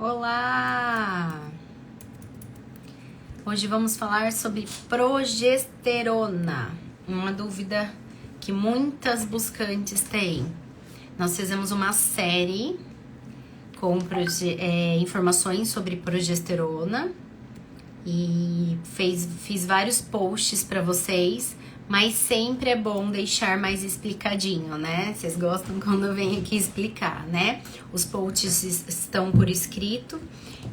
Olá! Hoje vamos falar sobre progesterona, uma dúvida que muitas buscantes têm. Nós fizemos uma série com informações sobre progesterona e fiz vários posts para vocês, mas sempre é bom deixar mais explicadinho, né? Vocês gostam quando eu venho aqui explicar, né? Os posts estão por escrito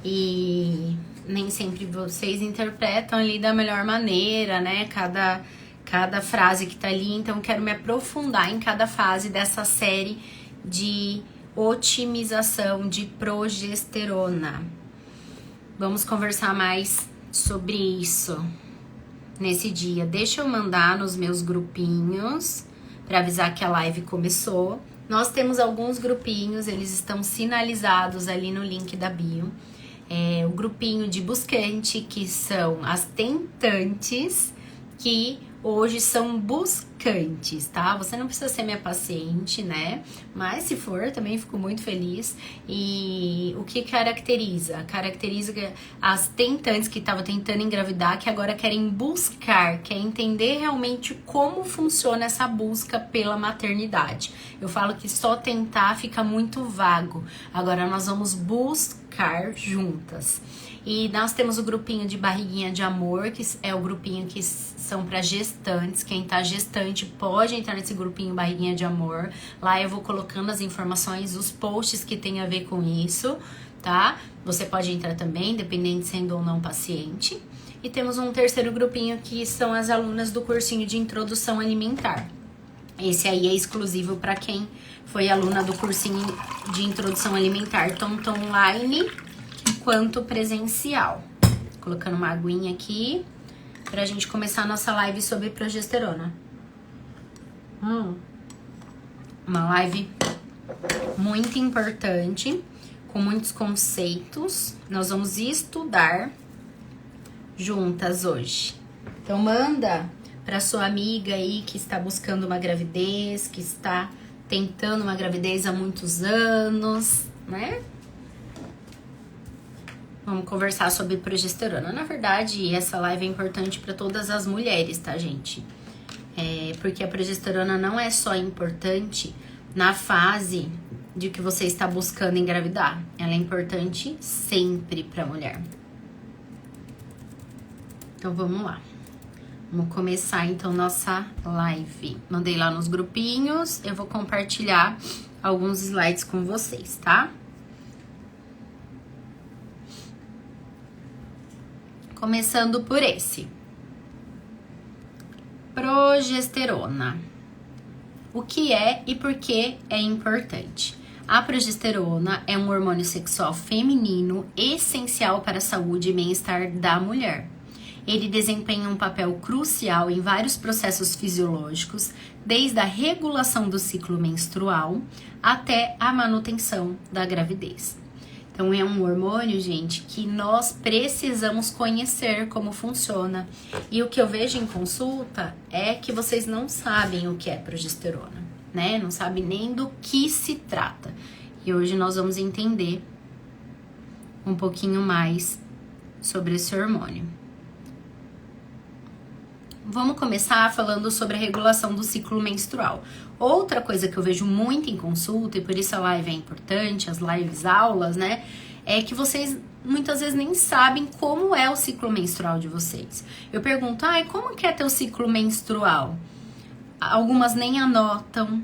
e nem sempre vocês interpretam ali da melhor maneira, né? Cada frase que tá ali, então eu quero me aprofundar em cada fase dessa série de otimização de progesterona. Vamos conversar mais sobre isso nesse dia. Deixa eu mandar nos meus grupinhos para avisar que a live começou. Nós temos alguns grupinhos, eles estão sinalizados ali no link da bio. O grupinho de buscante, que são as tentantes, que hoje são buscantes, tá? Você não precisa ser minha paciente, né? Mas se for, também fico muito feliz. E o que caracteriza? Caracteriza as tentantes que estavam tentando engravidar, que agora querem buscar, querem entender realmente como funciona essa busca pela maternidade. Eu falo que só tentar fica muito vago. Agora nós vamos buscar juntas. E nós temos o grupinho de barriguinha de amor, que é o grupinho que são para gestantes. Quem tá gestante pode entrar nesse grupinho barriguinha de amor. Lá eu vou colocando as informações, os posts que tem a ver com isso, tá? Você pode entrar também, dependendo de sendo ou não paciente. E temos um terceiro grupinho que são as alunas do cursinho de introdução alimentar. Esse aí é exclusivo para quem foi aluna do cursinho de introdução alimentar, tanto online quanto presencial. Colocando uma aguinha aqui pra gente começar a nossa live sobre progesterona. Uma live muito importante, com muitos conceitos. Nós vamos estudar juntas hoje. Então manda pra sua amiga aí que está buscando uma gravidez, que está tentando uma gravidez há muitos anos, né? Vamos conversar sobre progesterona. Na verdade, essa live é importante para todas as mulheres, tá, gente? Porque a progesterona não é só importante na fase de que você está buscando engravidar. Ela é importante sempre para a mulher. Então, vamos lá. Vamos começar, então, nossa live. Mandei lá nos grupinhos. Eu vou compartilhar alguns slides com vocês, tá? Começando por esse. Progesterona. O que é e por que é importante? A progesterona é um hormônio sexual feminino essencial para a saúde e bem-estar da mulher. Ele desempenha um papel crucial em vários processos fisiológicos, desde a regulação do ciclo menstrual até a manutenção da gravidez. Então, é um hormônio, gente, que nós precisamos conhecer como funciona. E o que eu vejo em consulta é que vocês não sabem o que é progesterona, né? Não sabem nem do que se trata. E hoje nós vamos entender um pouquinho mais sobre esse hormônio. Vamos começar falando sobre a regulação do ciclo menstrual. Outra coisa que eu vejo muito em consulta, e por isso a live é importante, as lives aulas, né? É que vocês muitas vezes nem sabem como é o ciclo menstrual de vocês. Eu pergunto, como que é teu ciclo menstrual? Algumas nem anotam,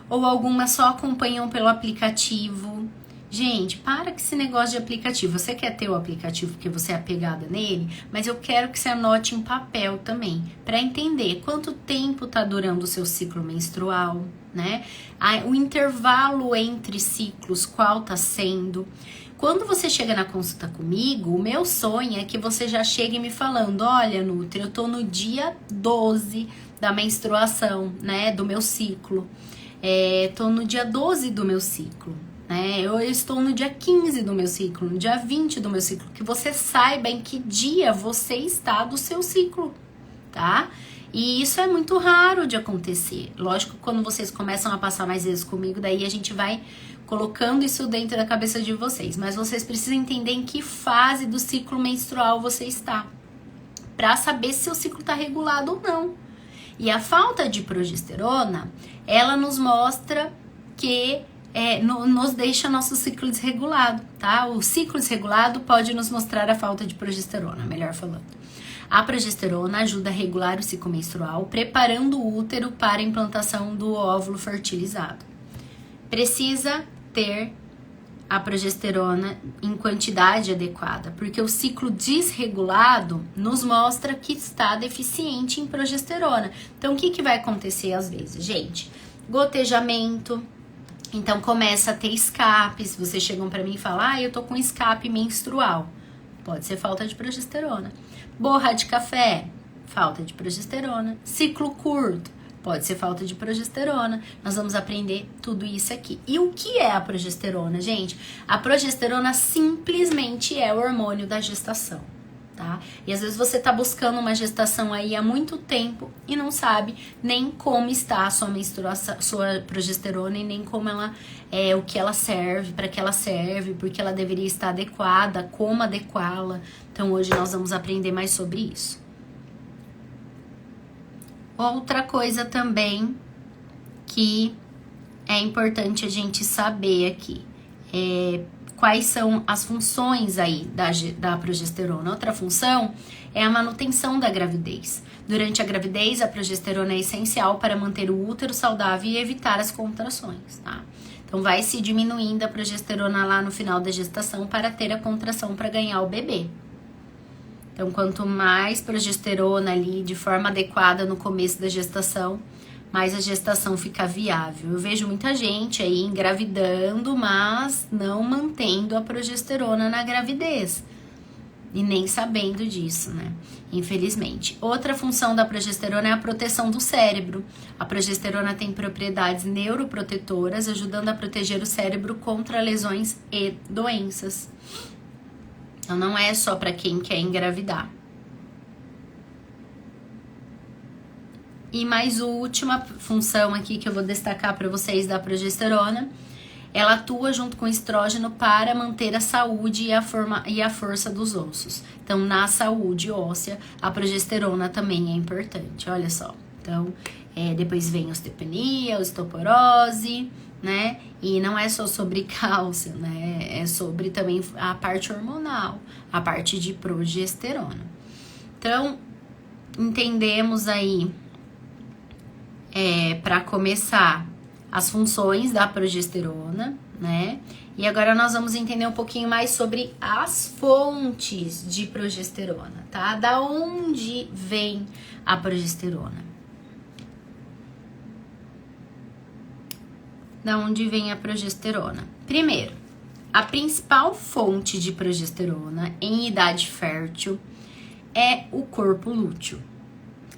ou algumas só acompanham pelo aplicativo. Gente, para com esse negócio de aplicativo. Você quer ter o aplicativo porque você é apegada nele, mas eu quero que você anote em papel também, para entender quanto tempo tá durando o seu ciclo menstrual, né? O intervalo entre ciclos, qual tá sendo. Quando você chega na consulta comigo, o meu sonho é que você já chegue me falando, olha, Nutri, eu tô no dia 12 da menstruação, né, do meu ciclo. Tô no dia 12 do meu ciclo. Eu estou no dia 15 do meu ciclo, no dia 20 do meu ciclo, que você saiba em que dia você está do seu ciclo, tá? E isso é muito raro de acontecer. Lógico que quando vocês começam a passar mais vezes comigo, daí a gente vai colocando isso dentro da cabeça de vocês, mas vocês precisam entender em que fase do ciclo menstrual você está, para saber se o ciclo está regulado ou não. E a falta de progesterona, ela nos mostra que nos deixa nosso ciclo desregulado, tá? O ciclo desregulado pode nos mostrar a falta de progesterona, melhor falando. A progesterona ajuda a regular o ciclo menstrual, preparando o útero para a implantação do óvulo fertilizado. Precisa ter a progesterona em quantidade adequada, porque o ciclo desregulado nos mostra que está deficiente em progesterona. Então, o que vai acontecer às vezes, gente? Gotejamento, então começa a ter escapes. Vocês chegam para mim e falam, eu tô com escape menstrual. Pode ser falta de progesterona. Borra de café, falta de progesterona. Ciclo curto, pode ser falta de progesterona. Nós vamos aprender tudo isso aqui. E o que é a progesterona, gente? A progesterona simplesmente é o hormônio da gestação, tá? E às vezes você tá buscando uma gestação aí há muito tempo e não sabe nem como está a sua menstruação, sua progesterona, e nem como ela o que ela serve, para que ela serve, porque ela deveria estar adequada, como adequá-la. Então hoje nós vamos aprender mais sobre isso. Outra coisa também que é importante a gente saber aqui quais são as funções aí da progesterona. Outra função é a manutenção da gravidez. Durante a gravidez, a progesterona é essencial para manter o útero saudável e evitar as contrações, tá? Então vai se diminuindo a progesterona lá no final da gestação para ter a contração para ganhar o bebê. Então, quanto mais progesterona ali de forma adequada no começo da gestação, mais a gestação fica viável. Eu vejo muita gente aí engravidando, mas não mantendo a progesterona na gravidez. E nem sabendo disso, né? Infelizmente. Outra função da progesterona é a proteção do cérebro. A progesterona tem propriedades neuroprotetoras, ajudando a proteger o cérebro contra lesões e doenças. Então, não é só para quem quer engravidar. E mais última função aqui que eu vou destacar para vocês da progesterona, ela atua junto com o estrógeno para manter a saúde e a força dos ossos. Então, na saúde óssea, a progesterona também é importante, olha só. Então, depois vem osteopenia, osteoporose, né? E não é só sobre cálcio, né? É sobre também a parte hormonal, a parte de progesterona. Então, entendemos aí, para começar, as funções da progesterona, né? E agora nós vamos entender um pouquinho mais sobre as fontes de progesterona, tá? Da onde vem a progesterona? Da onde vem a progesterona? Primeiro, a principal fonte de progesterona em idade fértil é o corpo lúteo,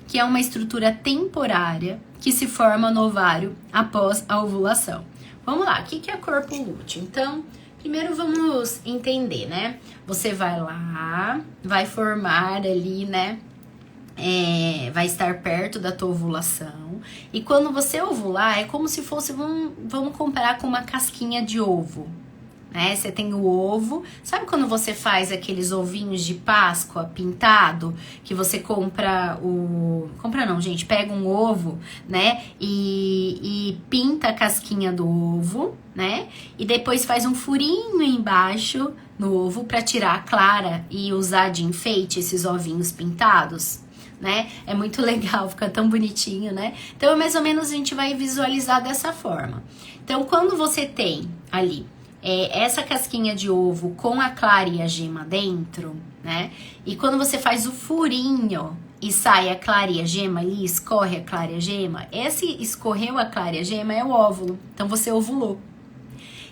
que é uma estrutura temporária que se forma no ovário após a ovulação. Vamos lá, o que é corpo lúteo? Então, primeiro vamos entender, né? Você vai lá, vai formar ali, né? Vai estar perto da tua ovulação. E quando você ovular, é como se fosse, vamos comparar com uma casquinha de ovo, né? Você tem o ovo, sabe quando você faz aqueles ovinhos de Páscoa pintado, que você compra não, gente, pega um ovo, né, e pinta a casquinha do ovo, né, e depois faz um furinho embaixo no ovo para tirar a clara e usar de enfeite esses ovinhos pintados, né? É muito legal, fica tão bonitinho, né? Então, mais ou menos, a gente vai visualizar dessa forma. Então, quando você tem ali essa casquinha de ovo com a clara e a gema dentro, né? E quando você faz o furinho e sai a clara e a gema ali, escorre a clara e a gema, esse escorreu a clara e a gema é o óvulo. Então, você ovulou.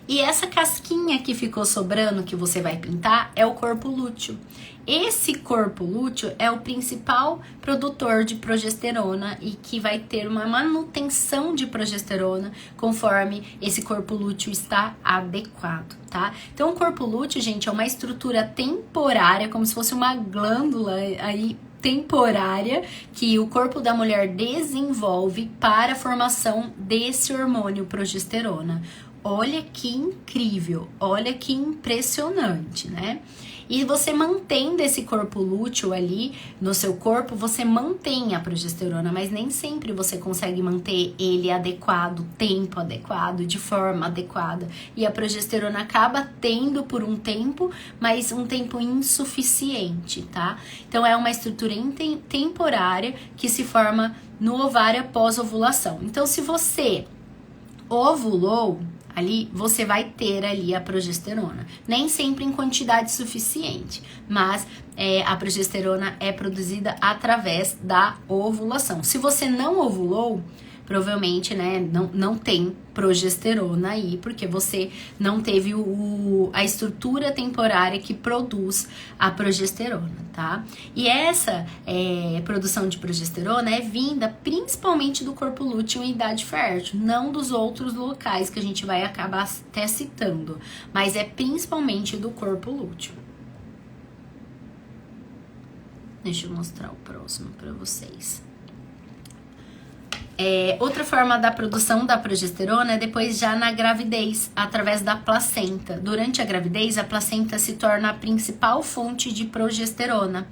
E essa casquinha que ficou sobrando, que você vai pintar, é o corpo lúteo. Esse corpo lúteo é o principal produtor de progesterona e que vai ter uma manutenção de progesterona conforme esse corpo lúteo está adequado, tá? Então, o corpo lúteo, gente, é uma estrutura temporária, como se fosse uma glândula aí temporária que o corpo da mulher desenvolve para a formação desse hormônio progesterona. olha que incrível, olha que impressionante, né? E você mantendo esse corpo lúteo ali no seu corpo, você mantém a progesterona, mas nem sempre você consegue manter ele adequado, tempo adequado, de forma adequada. E a progesterona acaba tendo por um tempo, mas um tempo insuficiente, tá? Então é uma estrutura temporária que se forma no ovário após ovulação. Então se você ovulou, ali você vai ter ali a progesterona. Nem sempre em quantidade suficiente, mas a progesterona é produzida através da ovulação. Se você não ovulou, provavelmente, né, não tem progesterona aí, porque você não teve a estrutura temporária que produz a progesterona, tá? E essa produção de progesterona é vinda principalmente do corpo lúteo em idade fértil, não dos outros locais que a gente vai acabar até citando, mas é principalmente do corpo lúteo. Deixa eu mostrar o próximo para vocês. Outra forma da produção da progesterona é depois já na gravidez, através da placenta. Durante a gravidez, a placenta se torna a principal fonte de progesterona,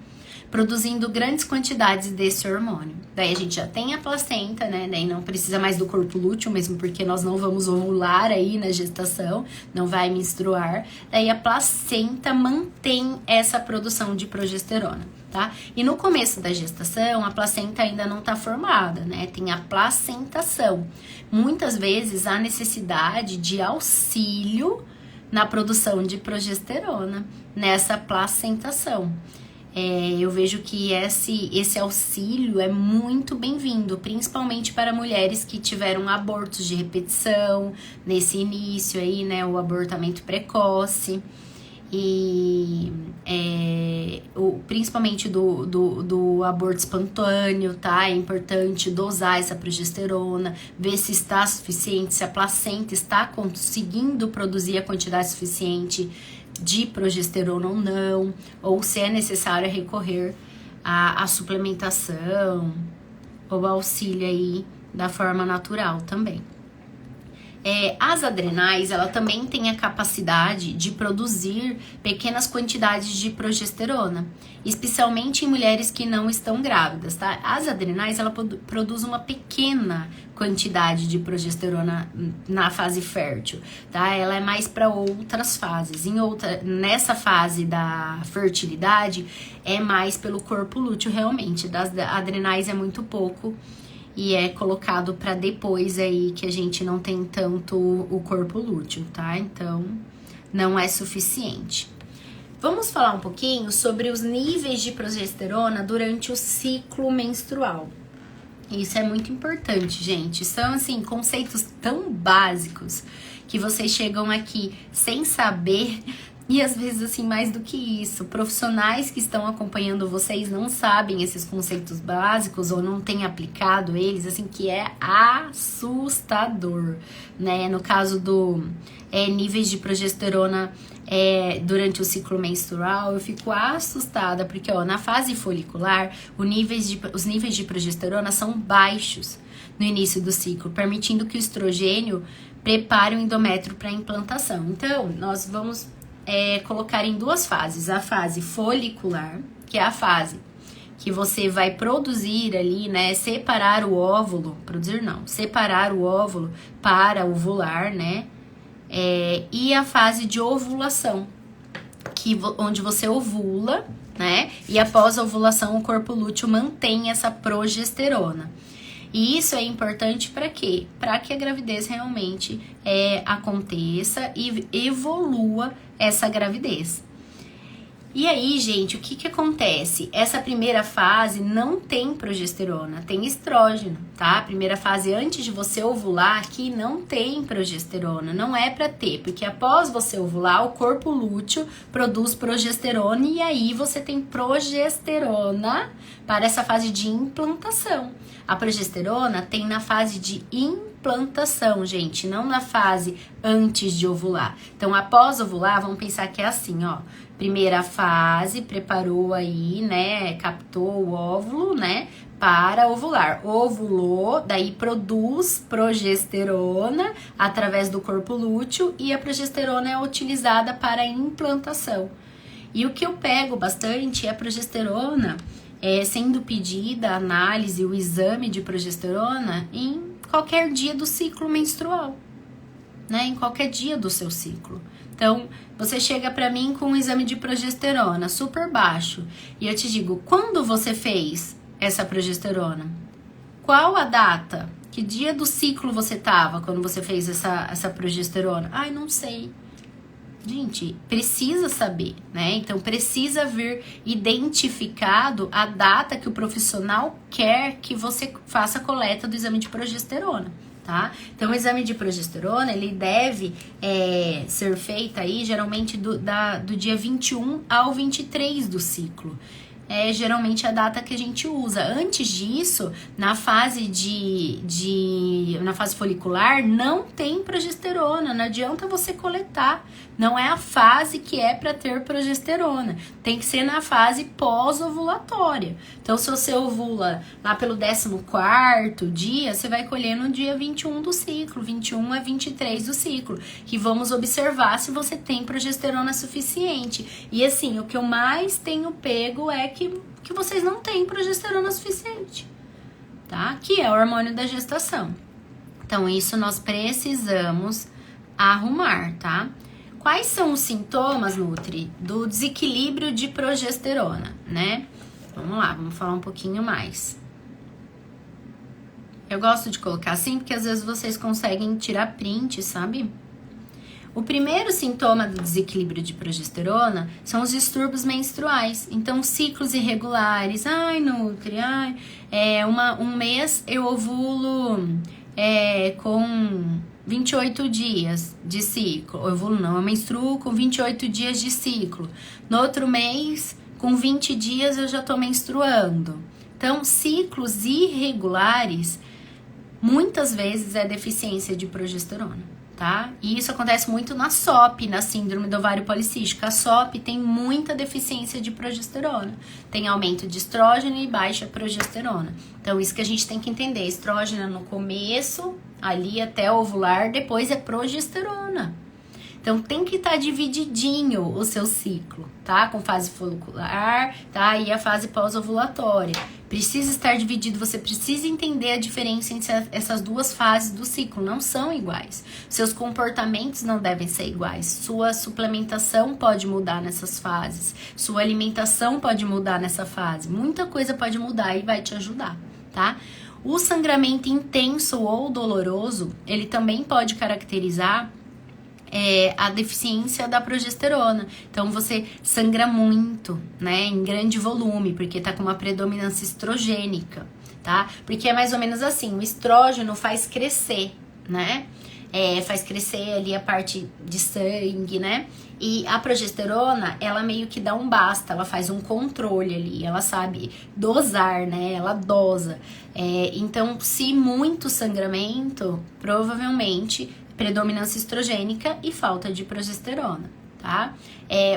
produzindo grandes quantidades desse hormônio. Daí a gente já tem a placenta, né? Daí não precisa mais do corpo lúteo, mesmo porque nós não vamos ovular aí na gestação, não vai menstruar. Daí a placenta mantém essa produção de progesterona, tá? E no começo da gestação, a placenta ainda não tá formada, né? Tem a placentação. Muitas vezes há necessidade de auxílio na produção de progesterona, nessa placentação. Eu vejo que esse auxílio é muito bem-vindo, principalmente para mulheres que tiveram abortos de repetição nesse início aí, né, o abortamento precoce, e principalmente do aborto espontâneo, tá? É importante dosar essa progesterona, ver se está suficiente, se a placenta está conseguindo produzir a quantidade suficiente de progesterona ou se é necessário recorrer à suplementação ou auxílio aí da forma natural também. As adrenais, ela também tem a capacidade de produzir pequenas quantidades de progesterona, especialmente em mulheres que não estão grávidas, tá? As adrenais, ela produz uma pequena quantidade de progesterona na fase fértil, tá? Ela é mais para outras fases. Nessa fase da fertilidade, é mais pelo corpo lúteo, realmente. Das adrenais é muito pouco. E é colocado para depois aí que a gente não tem tanto o corpo lúteo, tá? Então, não é suficiente. Vamos falar um pouquinho sobre os níveis de progesterona durante o ciclo menstrual. Isso é muito importante, gente. São, assim, conceitos tão básicos que vocês chegam aqui sem saber. E às vezes, assim, mais do que isso, profissionais que estão acompanhando vocês não sabem esses conceitos básicos ou não têm aplicado eles, assim, que é assustador, né? No caso do níveis de progesterona durante o ciclo menstrual, eu fico assustada, porque, ó, na fase folicular, os níveis de progesterona são baixos no início do ciclo, permitindo que o estrogênio prepare o endométrio para a implantação. Então, nós vamos colocar em duas fases. A fase folicular, que é a fase que você vai produzir ali, né, separar o óvulo para ovular, né, e a fase de ovulação, onde você ovula, né, e após a ovulação o corpo lúteo mantém essa progesterona. E isso é importante para quê? Para que a gravidez realmente aconteça e evolua essa gravidez. E aí, gente, o que acontece? Essa primeira fase não tem progesterona, tem estrógeno, tá? A primeira fase antes de você ovular aqui não tem progesterona, não é para ter, porque após você ovular, o corpo lúteo produz progesterona e aí você tem progesterona para essa fase de implantação. A progesterona tem na fase de implantação. implantação, gente, não na fase antes de ovular. Então, após ovular, vamos pensar que é assim, ó. Primeira fase, preparou aí, né, captou o óvulo, né, para ovular. Ovulou, daí produz progesterona através do corpo lúteo e a progesterona é utilizada para a implantação. E o que eu pego bastante é a progesterona, sendo pedida a análise, o exame de progesterona em qualquer dia do ciclo menstrual, né? Em qualquer dia do seu ciclo. Então, você chega pra mim com um exame de progesterona super baixo e eu te digo, quando você fez essa progesterona? Qual a data? Que dia do ciclo você tava quando você fez essa progesterona? Ai, não sei. Gente, precisa saber, né? Então, precisa vir identificado a data que o profissional quer que você faça a coleta do exame de progesterona, tá? Então, o exame de progesterona, ele deve ser feito aí, geralmente, do dia 21 ao 23 do ciclo. É geralmente a data que a gente usa. Antes disso, na fase na fase folicular, não tem progesterona, não adianta você coletar. Não é a fase que é para ter progesterona. Tem que ser na fase pós-ovulatória. Então, se você ovula lá pelo 14º dia, você vai colher no dia 21 do ciclo, 21 a 23 do ciclo, que vamos observar se você tem progesterona suficiente. E assim, o que eu mais tenho pego é que vocês não têm progesterona suficiente, tá? Que é o hormônio da gestação. Então, isso nós precisamos arrumar, tá? Quais são os sintomas, Nutri, do desequilíbrio de progesterona, né? Vamos lá, vamos falar um pouquinho mais. Eu gosto de colocar assim porque às vezes vocês conseguem tirar print, sabe? O primeiro sintoma do desequilíbrio de progesterona são os distúrbios menstruais. Então, ciclos irregulares. Ai, Nutri, um mês eu ovulo com 28 dias de ciclo. Eu menstruo com 28 dias de ciclo. No outro mês, com 20 dias, eu já tô menstruando. Então, ciclos irregulares, muitas vezes é deficiência de progesterona. Tá? E isso acontece muito na SOP, na síndrome do ovário policístico. A SOP tem muita deficiência de progesterona. Tem aumento de estrógeno e baixa progesterona. Então, isso que a gente tem que entender. Estrógeno no começo, ali até ovular, depois é progesterona. Então, tem que estar divididinho o seu ciclo, tá? Com fase folicular, tá? E a fase pós-ovulatória. Precisa estar dividido, você precisa entender a diferença entre essas duas fases do ciclo, não são iguais. Seus comportamentos não devem ser iguais. Sua suplementação pode mudar nessas fases. Sua alimentação pode mudar nessa fase. Muita coisa pode mudar e vai te ajudar, tá? O sangramento intenso ou doloroso, ele também pode caracterizar a deficiência da progesterona. Então, você sangra muito, né, em grande volume, porque tá com uma predominância estrogênica, tá? Porque é mais ou menos assim, o estrógeno faz crescer, né? Faz crescer ali a parte de sangue, né? E a progesterona, ela meio que dá um basta, ela faz um controle ali, ela sabe dosar, né? Ela dosa. Então, se muito sangramento, provavelmente predominância estrogênica e falta de progesterona, tá?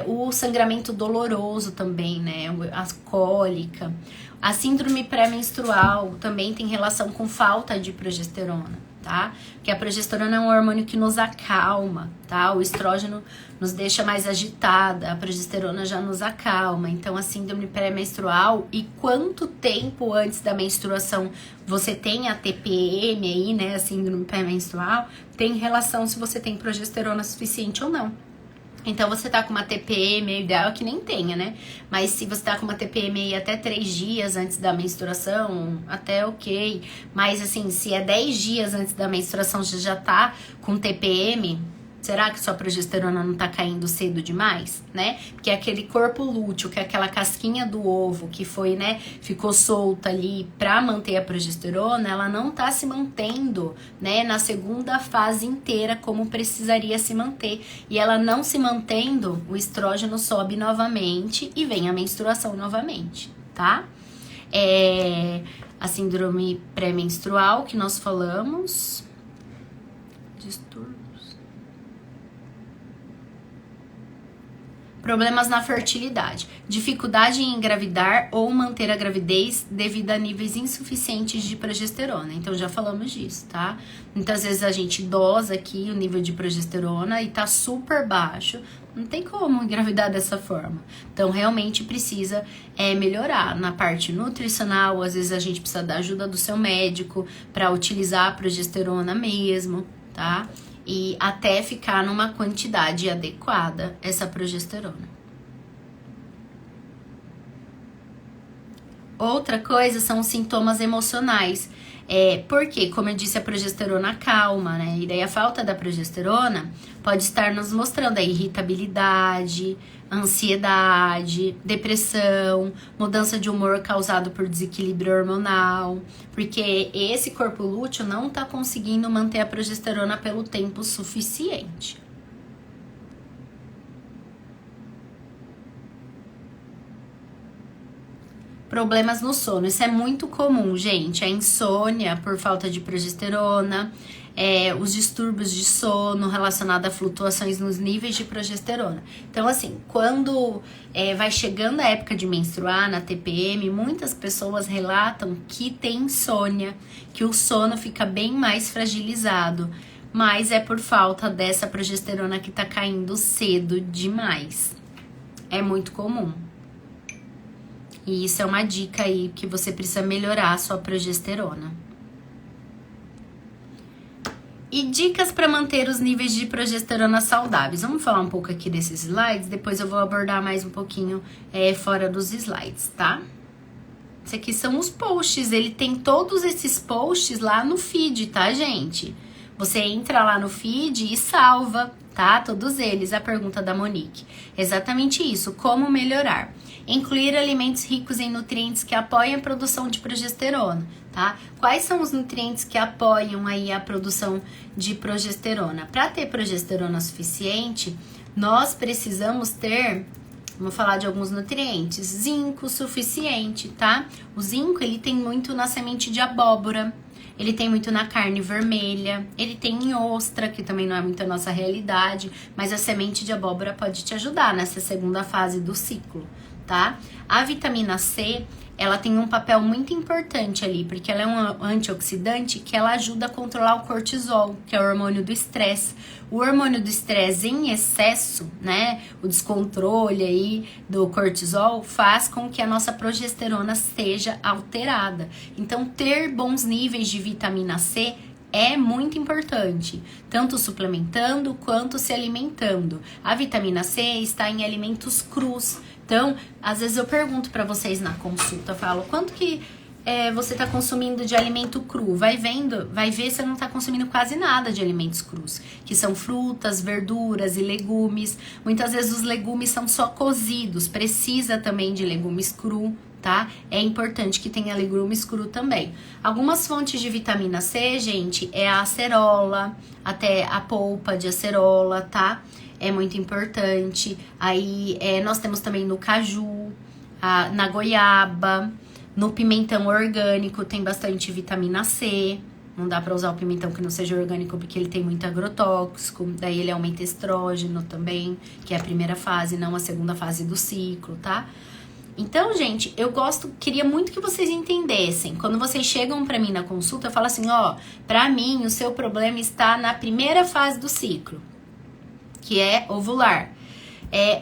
O sangramento doloroso também, né? A cólica. A síndrome pré-menstrual também tem relação com falta de progesterona, tá? Porque a progesterona é um hormônio que nos acalma, tá? O estrógeno nos deixa mais agitada, a progesterona já nos acalma. Então, a síndrome pré-menstrual, e quanto tempo antes da menstruação você tem a TPM aí, né? A síndrome pré-menstrual, tem relação se você tem progesterona suficiente ou não. Então, você tá com uma TPM, o ideal é que nem tenha, né? Mas se você tá com uma TPM aí até 3 dias antes da menstruação, até ok. Mas, assim, se é 10 dias antes da menstruação você já tá com TPM, será que sua progesterona não tá caindo cedo demais, né? Porque aquele corpo lúteo, que é aquela casquinha do ovo que foi, né, ficou solta ali pra manter a progesterona, ela não tá se mantendo, né, na segunda fase inteira como precisaria se manter. E ela não se mantendo, o estrógeno sobe novamente e vem a menstruação novamente, tá? A síndrome pré-menstrual que nós falamos. distúrbios. Problemas na fertilidade, dificuldade em engravidar ou manter a gravidez devido a níveis insuficientes de progesterona. Então já falamos disso, tá? Muitas vezes a gente dosa aqui o nível de progesterona e tá super baixo, não tem como engravidar dessa forma. Então realmente precisa melhorar na parte nutricional, às vezes a gente precisa da ajuda do seu médico para utilizar a progesterona mesmo, tá? E até ficar numa quantidade adequada essa progesterona. Outra coisa são os sintomas emocionais. Porque, como eu disse, a progesterona calma, né? E daí a falta da progesterona pode estar nos mostrando a irritabilidade, ansiedade, depressão, mudança de humor causado por desequilíbrio hormonal, porque esse corpo lúteo não tá conseguindo manter a progesterona pelo tempo suficiente. Problemas no sono, isso é muito comum, gente. A insônia por falta de progesterona, os distúrbios de sono relacionados a flutuações nos níveis de progesterona. Então, assim, quando vai chegando a época de menstruar na TPM, muitas pessoas relatam que tem insônia, que o sono fica bem mais fragilizado, mas é por falta dessa progesterona que tá caindo cedo demais. É muito comum. E isso é uma dica aí que você precisa melhorar a sua progesterona. E dicas para manter os níveis de progesterona saudáveis. Vamos falar um pouco aqui desses slides, depois eu vou abordar mais um pouquinho fora dos slides, tá? Isso aqui são os posts, ele tem todos esses posts lá no feed, tá, gente? Você entra lá no feed e salva, tá? Todos eles, a pergunta da Monique. Exatamente isso, como melhorar. Incluir alimentos ricos em nutrientes que apoiam a produção de progesterona, tá? Quais são os nutrientes que apoiam aí a produção de progesterona? Para ter progesterona suficiente, nós precisamos ter, vamos falar de alguns nutrientes, zinco suficiente, tá? O zinco, ele tem muito na semente de abóbora, ele tem muito na carne vermelha, ele tem em ostra, que também não é muito a nossa realidade, mas a semente de abóbora pode te ajudar nessa segunda fase do ciclo, tá? A vitamina C, ela tem um papel muito importante ali, porque ela é um antioxidante que ela ajuda a controlar o cortisol, que é o hormônio do estresse. O hormônio do estresse em excesso, né, o descontrole aí do cortisol, faz com que a nossa progesterona seja alterada. Então, ter bons níveis de vitamina C é muito importante, tanto suplementando quanto se alimentando. A vitamina C está em alimentos crus. Então, às vezes eu pergunto para vocês na consulta, falo, quanto que você está consumindo de alimento cru? Vai ver se não está consumindo quase nada de alimentos crus, que são frutas, verduras e legumes. Muitas vezes os legumes são só cozidos, precisa também de legumes cru, tá? É importante que tenha legumes cru também. Algumas fontes de vitamina C, gente, é a acerola, até a polpa de acerola, tá? É muito importante. Aí nós temos também no caju, na goiaba, no pimentão orgânico tem bastante vitamina C. Não dá pra usar o pimentão que não seja orgânico porque ele tem muito agrotóxico. Daí ele aumenta estrógeno também, que é a primeira fase, não a segunda fase do ciclo, tá? Então, gente, queria muito que vocês entendessem. Quando vocês chegam pra mim na consulta, eu falo assim, pra mim o seu problema está na primeira fase do ciclo, que é ovular.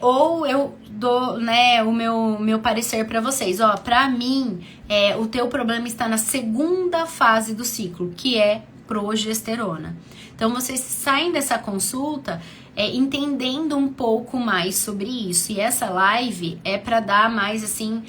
Ou eu dou, né, o meu parecer pra vocês, pra mim, o teu problema está na segunda fase do ciclo, que é progesterona. Então, vocês saem dessa consulta entendendo um pouco mais sobre isso. E essa live é para dar mais, assim,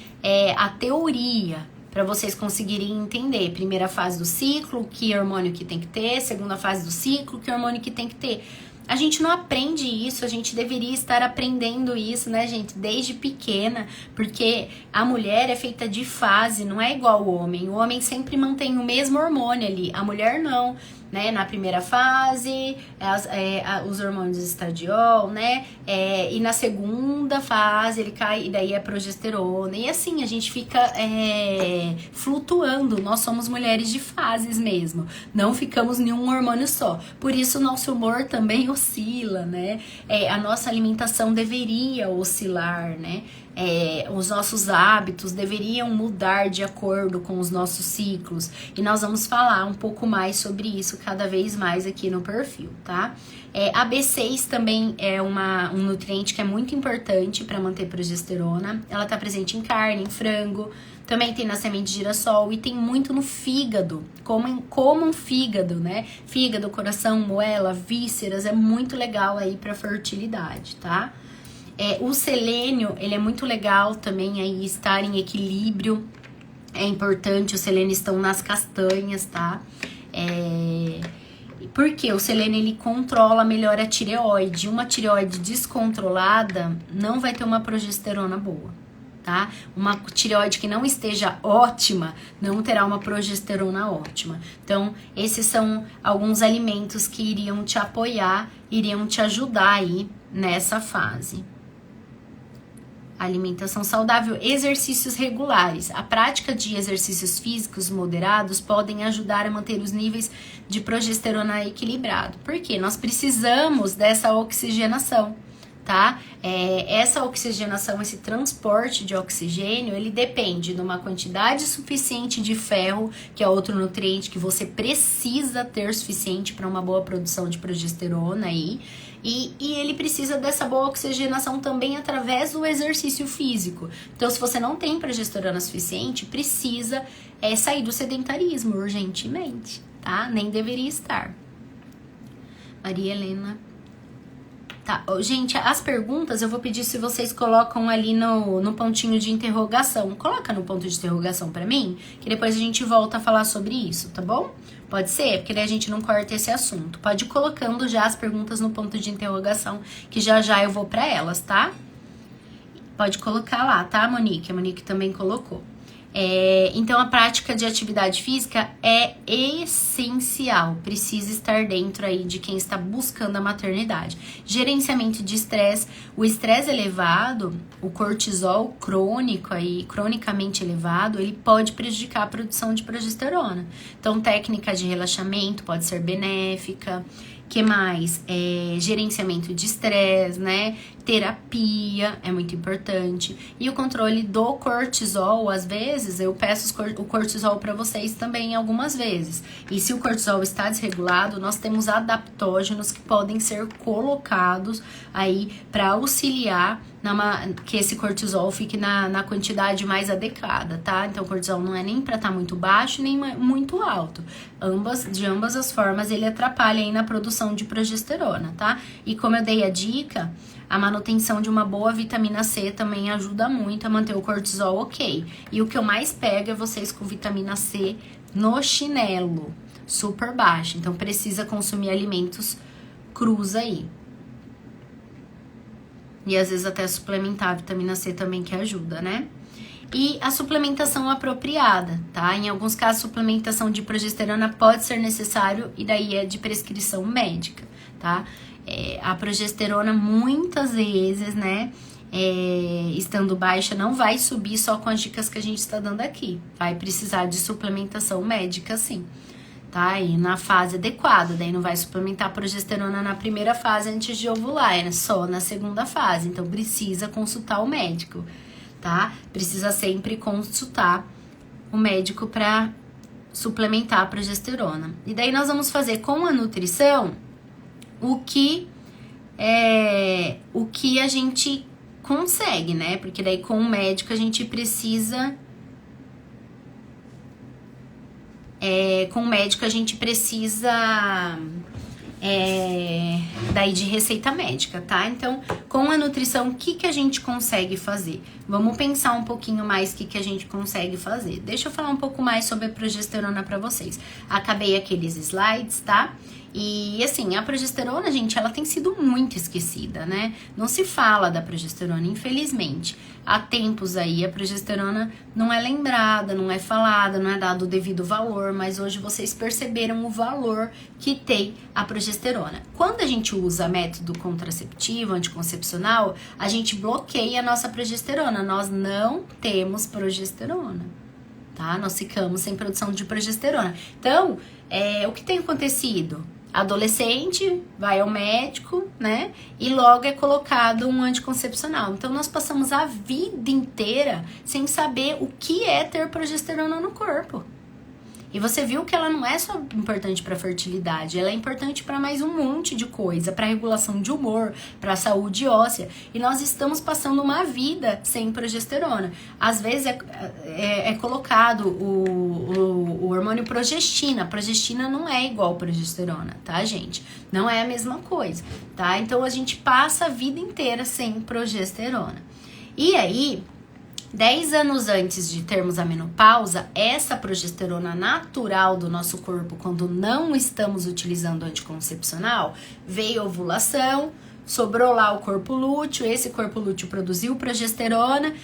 a teoria, para vocês conseguirem entender. Primeira fase do ciclo, que hormônio que tem que ter. Segunda fase do ciclo, que hormônio que tem que ter. A gente não aprende isso, a gente deveria estar aprendendo isso, né, gente, desde pequena, porque a mulher é feita de fase, não é igual ao homem. O homem sempre mantém o mesmo hormônio ali, a mulher não. né? Na primeira fase, os hormônios estradiol, né? E na segunda fase ele cai, e daí é progesterona. E assim, a gente fica flutuando. Nós somos mulheres de fases mesmo. Não ficamos em um hormônio só. Por isso, o nosso humor também oscila, né? A nossa alimentação deveria oscilar, né? Os nossos hábitos deveriam mudar de acordo com os nossos ciclos. E nós vamos falar um pouco mais sobre isso cada vez mais aqui no perfil, tá? A B6 também é um nutriente que é muito importante para manter progesterona. Ela está presente em carne, em frango, também tem na semente de girassol e tem muito no fígado, como um fígado, né? Fígado, coração, moela, vísceras, é muito legal aí para fertilidade, tá? O selênio, ele é muito legal também aí estar em equilíbrio. É importante, o selênio estão nas castanhas, tá? Porque o selênio, ele controla melhor a tireoide. Uma tireoide descontrolada não vai ter uma progesterona boa, tá? Uma tireoide que não esteja ótima não terá uma progesterona ótima. Então, esses são alguns alimentos que iriam te apoiar, iriam te ajudar aí nessa fase. Alimentação saudável, exercícios regulares. A prática de exercícios físicos moderados podem ajudar a manter os níveis de progesterona equilibrados. Por quê? Nós precisamos dessa oxigenação, tá? Essa oxigenação, esse transporte de oxigênio, ele depende de uma quantidade suficiente de ferro, que é outro nutriente que você precisa ter suficiente para uma boa produção de progesterona aí. E ele precisa dessa boa oxigenação também através do exercício físico. Então, se você não tem progesterona suficiente, precisa sair do sedentarismo urgentemente, tá? Nem deveria estar. Maria Helena. Tá, gente, as perguntas eu vou pedir se vocês colocam ali no pontinho de interrogação. Coloca no ponto de interrogação pra mim, que depois a gente volta a falar sobre isso, tá bom? Pode ser? Porque daí a gente não corta esse assunto. Pode ir colocando já as perguntas no ponto de interrogação, que já eu vou pra elas, tá? Pode colocar lá, tá, Monique? A Monique também colocou. Então, a prática de atividade física é essencial, precisa estar dentro aí de quem está buscando a maternidade. Gerenciamento de estresse, o estresse elevado, o cortisol crônico aí, cronicamente elevado, ele pode prejudicar a produção de progesterona. Então, técnica de relaxamento pode ser benéfica. Que mais? Gerenciamento de estresse, né? Terapia é muito importante. E o controle do cortisol, às vezes, eu peço o cortisol para vocês também algumas vezes. E se o cortisol está desregulado, nós temos adaptógenos que podem ser colocados aí para auxiliar que esse cortisol fique na quantidade mais adequada, tá? Então, o cortisol não é nem para estar muito baixo, nem muito alto. De ambas as formas, ele atrapalha aí na produção de progesterona, tá? E como eu dei a dica, a manutenção de uma boa vitamina C também ajuda muito a manter o cortisol ok. E o que eu mais pego é vocês com vitamina C no chinelo, super baixa. Então, precisa consumir alimentos crus aí. E às vezes até suplementar a vitamina C também que ajuda, né? E a suplementação apropriada, tá? Em alguns casos, suplementação de progesterona pode ser necessário e daí é de prescrição médica, tá? A progesterona muitas vezes, né, estando baixa, não vai subir só com as dicas que a gente está dando aqui. Vai precisar de suplementação médica, sim. Tá? E na fase adequada, daí não vai suplementar progesterona na primeira fase antes de ovular, é só na segunda fase. Então, precisa consultar o médico, tá? Precisa sempre consultar o médico para suplementar a progesterona. E daí nós vamos fazer com a nutrição o que a gente consegue, né? Porque daí com o médico a gente precisa... com o médico a gente precisa daí de receita médica, tá? Então, com a nutrição, o que a gente consegue fazer? Vamos pensar um pouquinho mais o que a gente consegue fazer. Deixa eu falar um pouco mais sobre a progesterona pra vocês. Acabei aqueles slides, tá? E assim, a progesterona, gente, ela tem sido muito esquecida, né? Não se fala da progesterona, infelizmente. Há tempos aí a progesterona não é lembrada, não é falada, não é dado o devido valor, mas hoje vocês perceberam o valor que tem a progesterona. Quando a gente usa método contraceptivo, anticoncepcional, a gente bloqueia a nossa progesterona. Nós não temos progesterona, tá? Nós ficamos sem produção de progesterona. Então, o que tem acontecido? Adolescente vai ao médico, né? E logo é colocado um anticoncepcional. Então nós passamos a vida inteira sem saber o que é ter progesterona no corpo. E você viu que ela não é só importante para fertilidade, ela é importante para mais um monte de coisa, para regulação de humor, para saúde óssea. E nós estamos passando uma vida sem progesterona. Às vezes é colocado o hormônio progestina. Progestina não é igual progesterona, tá, gente? Não é a mesma coisa, tá? Então a gente passa a vida inteira sem progesterona. E aí, 10 anos antes de termos a menopausa, essa progesterona natural do nosso corpo, quando não estamos utilizando anticoncepcional, veio a ovulação, sobrou lá o corpo lúteo, esse corpo lúteo produziu progesterona,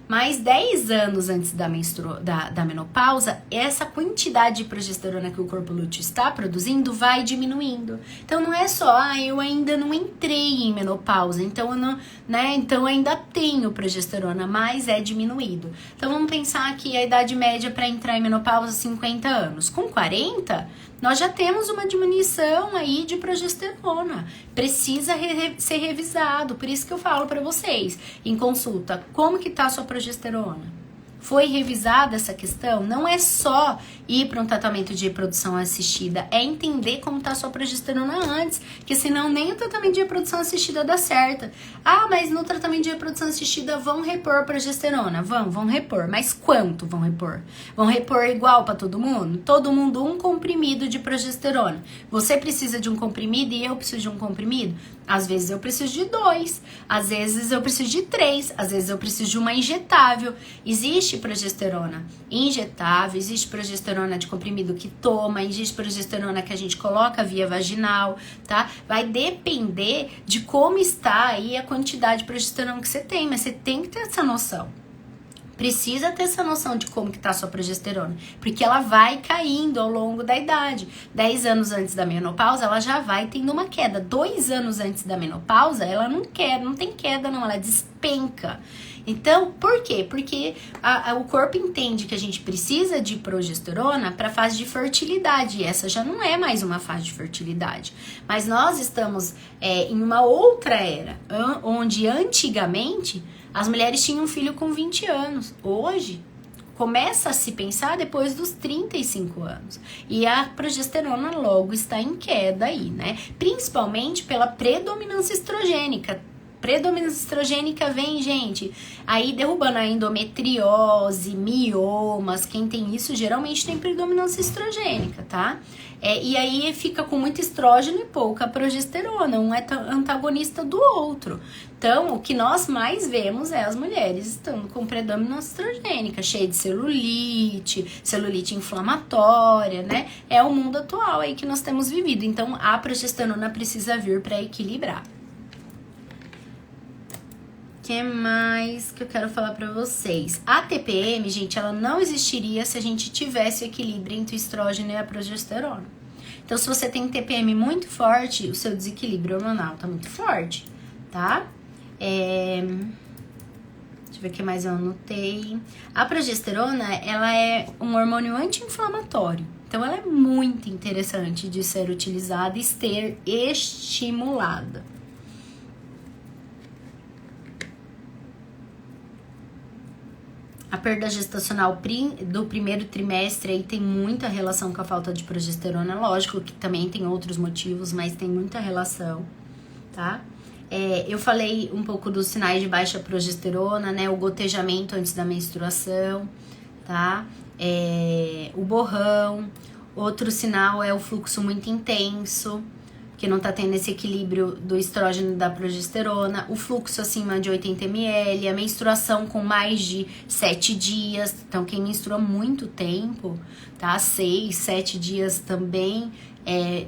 mas 10 anos antes da menopausa, essa quantidade de progesterona que o corpo lúteo está produzindo vai diminuindo. Então não é só, eu ainda não entrei em menopausa, então eu não, né? Então ainda tenho progesterona, mas é diminuído. Então vamos pensar que a idade média para entrar em menopausa é 50 anos. Com 40, nós já temos uma diminuição aí de progesterona. Precisa ser revisado. Por isso que eu falo para vocês, em consulta, como que tá a sua progesterona? Foi revisada essa questão? Não é só ir para um tratamento de reprodução assistida, é entender como está a sua progesterona antes, que senão nem o tratamento de reprodução assistida dá certo. Ah, mas no tratamento de reprodução assistida vão repor progesterona? Vão repor, mas quanto vão repor? Vão repor igual para todo mundo? Todo mundo um comprimido de progesterona. Você precisa de um comprimido e eu preciso de um comprimido? Às vezes eu preciso de 2, às vezes eu preciso de 3, às vezes eu preciso de uma injetável. Existe progesterona injetável, existe progesterona de comprimido que toma, existe progesterona que a gente coloca via vaginal, tá? Vai depender de como está aí a quantidade de progesterona que você tem, mas você tem que ter essa noção. Precisa ter essa noção de como que tá a sua progesterona, porque ela vai caindo ao longo da idade. 10 anos antes da menopausa, ela já vai tendo uma queda. 2 anos antes da menopausa, ela não tem queda não, ela despenca. Então, por quê? Porque o corpo entende que a gente precisa de progesterona para a fase de fertilidade, e essa já não é mais uma fase de fertilidade. Mas nós estamos em uma outra era, onde antigamente as mulheres tinham um filho com 20 anos. Hoje, começa a se pensar depois dos 35 anos. E a progesterona logo está em queda aí, né? Principalmente pela predominância estrogênica. Predominância estrogênica vem, gente, aí derrubando a endometriose, miomas. Quem tem isso geralmente tem predominância estrogênica, tá? E aí fica com muito estrógeno e pouca progesterona, um é antagonista do outro. Então, o que nós mais vemos é as mulheres estando com predominância estrogênica, cheia de celulite inflamatória, né? É o mundo atual aí que nós temos vivido. Então, a progesterona precisa vir para equilibrar. O que mais que eu quero falar pra vocês? A TPM, gente, ela não existiria se a gente tivesse o equilíbrio entre o estrógeno e a progesterona. Então, se você tem TPM muito forte, o seu desequilíbrio hormonal tá muito forte, tá? Deixa eu ver o que mais eu anotei. A progesterona, ela é um hormônio anti-inflamatório. Então, ela é muito interessante de ser utilizada e ser estimulada. A perda gestacional do primeiro trimestre aí tem muita relação com a falta de progesterona. Lógico que também tem outros motivos, mas tem muita relação, tá? Eu falei um pouco dos sinais de baixa progesterona, né? O gotejamento antes da menstruação, tá? O borrão. Outro sinal é o fluxo muito intenso, que não tá tendo esse equilíbrio do estrógeno e da progesterona, o fluxo acima de 80 ml, a menstruação com mais de 7 dias, então quem menstrua muito tempo, tá? 6, 7 dias também,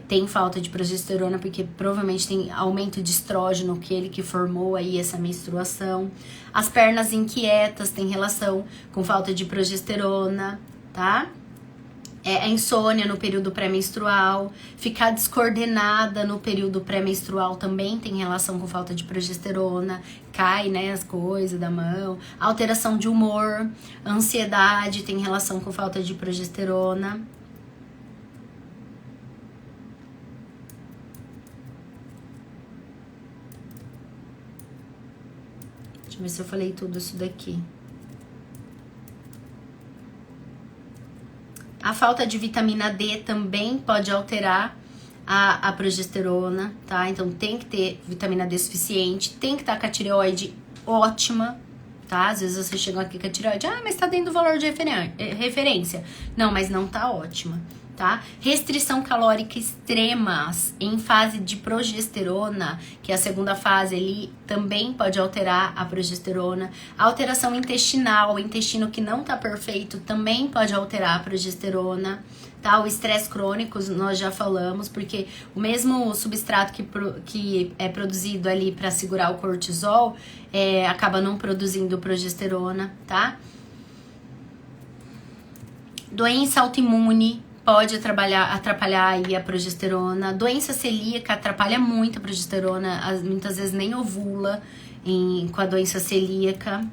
tem falta de progesterona, porque provavelmente tem aumento de estrógeno, aquele que formou aí essa menstruação. As pernas inquietas tem relação com falta de progesterona, tá? A insônia no período pré-menstrual, ficar descoordenada no período pré-menstrual também tem relação com falta de progesterona, cai, né, as coisas da mão, alteração de humor, ansiedade tem relação com falta de progesterona. Deixa eu ver se eu falei tudo isso daqui. A falta de vitamina D também pode alterar a progesterona, tá? Então tem que ter vitamina D suficiente, tem que estar com a tireoide ótima, tá? Às vezes você chega aqui com a tireoide, mas tá dentro do valor de referência. Não, mas não tá ótima, tá? Restrição calórica extremas em fase de progesterona, que é a segunda fase ali, também pode alterar a progesterona. Alteração intestinal, o intestino que não tá perfeito também pode alterar a progesterona, tá? O estresse crônico, nós já falamos, porque o mesmo substrato que é produzido ali para segurar o cortisol, acaba não produzindo progesterona, tá? Doença autoimune pode atrapalhar aí a progesterona. Doença celíaca atrapalha muito a progesterona, muitas vezes nem ovula com a doença celíaca.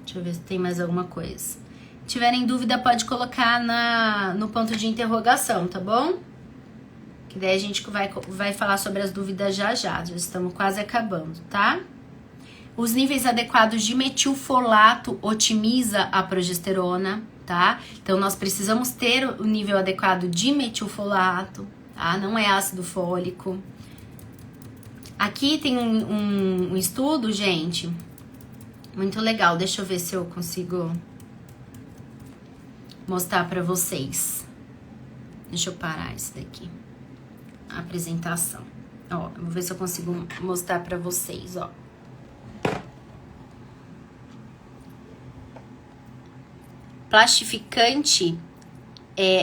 Deixa eu ver se tem mais alguma coisa. Se tiverem dúvida, pode colocar no ponto de interrogação, tá bom? Que daí a gente vai falar sobre as dúvidas já. Já estamos quase acabando, tá? Os níveis adequados de metilfolato otimiza a progesterona, tá? Então, nós precisamos ter o nível adequado de metilfolato, tá? Não é ácido fólico. Aqui tem um estudo, gente, muito legal. Deixa eu ver se eu consigo mostrar pra vocês. Deixa eu parar isso daqui. A apresentação. Ó, vou ver se eu consigo mostrar pra vocês, ó. Plastificante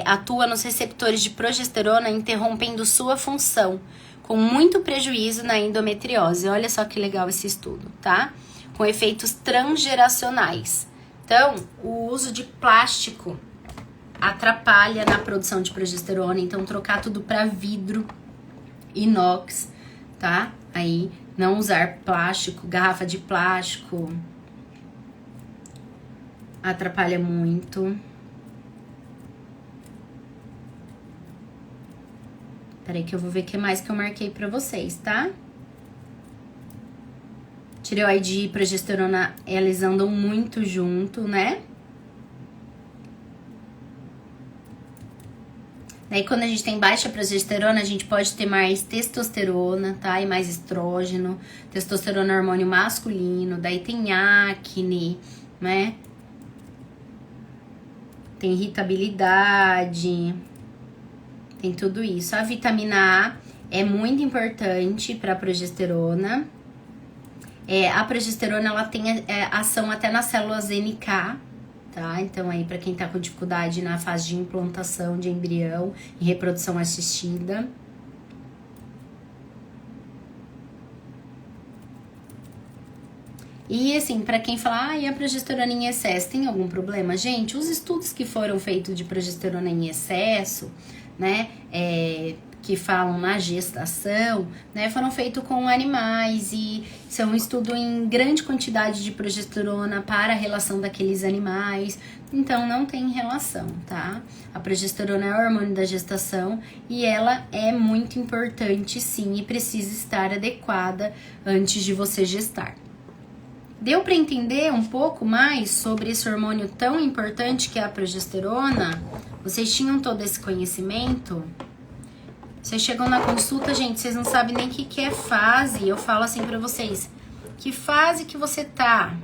atua nos receptores de progesterona, interrompendo sua função, com muito prejuízo na endometriose. Olha só que legal esse estudo, tá? Com efeitos transgeracionais. Então, o uso de plástico atrapalha na produção de progesterona, então trocar tudo para vidro, inox, tá? Aí, não usar plástico, garrafa de plástico, atrapalha muito. Peraí que eu vou ver o que mais que eu marquei pra vocês, tá? Tireoide e progesterona, elas andam muito junto, né? Daí, quando a gente tem baixa progesterona, a gente pode ter mais testosterona, tá? E mais estrógeno. Testosterona é hormônio masculino. Daí tem acne, né? Tem irritabilidade. Tem tudo isso. A vitamina A é muito importante para a progesterona. A progesterona, ela tem ação até nas células NK, tá? Então, aí, pra quem tá com dificuldade na fase de implantação de embrião e reprodução assistida. E, assim, pra quem fala, e a progesterona em excesso, tem algum problema? Gente, os estudos que foram feitos de progesterona em excesso, né, que falam na gestação, né, foram feitos com animais e são um estudo em grande quantidade de progesterona para a relação daqueles animais, então não tem relação, tá? A progesterona é o hormônio da gestação e ela é muito importante sim e precisa estar adequada antes de você gestar. Deu para entender um pouco mais sobre esse hormônio tão importante que é a progesterona? Vocês tinham todo esse conhecimento? Vocês chegam na consulta, gente, vocês não sabem nem o que é fase. Eu falo assim pra vocês, que fase que você tá?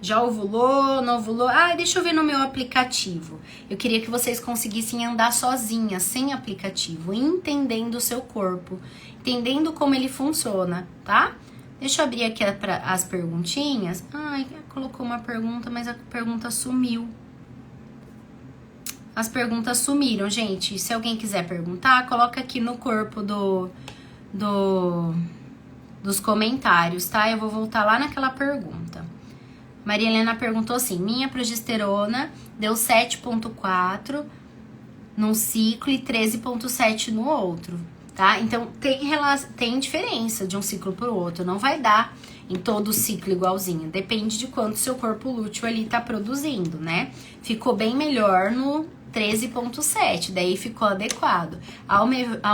Já ovulou, não ovulou? Deixa eu ver no meu aplicativo. Eu queria que vocês conseguissem andar sozinhas, sem aplicativo, entendendo o seu corpo, entendendo como ele funciona, tá? Deixa eu abrir aqui as perguntinhas. Ai, colocou uma pergunta, mas a pergunta sumiu. As perguntas sumiram, gente. Se alguém quiser perguntar, coloca aqui no corpo dos comentários, tá? Eu vou voltar lá naquela pergunta. Maria Helena perguntou assim: minha progesterona deu 7,4 num ciclo e 13,7 no outro, tá? Então, tem diferença de um ciclo pro outro. Não vai dar em todo o ciclo igualzinho. Depende de quanto seu corpo lúteo ali tá produzindo, né? Ficou bem melhor no 13,7, daí ficou adequado. Ao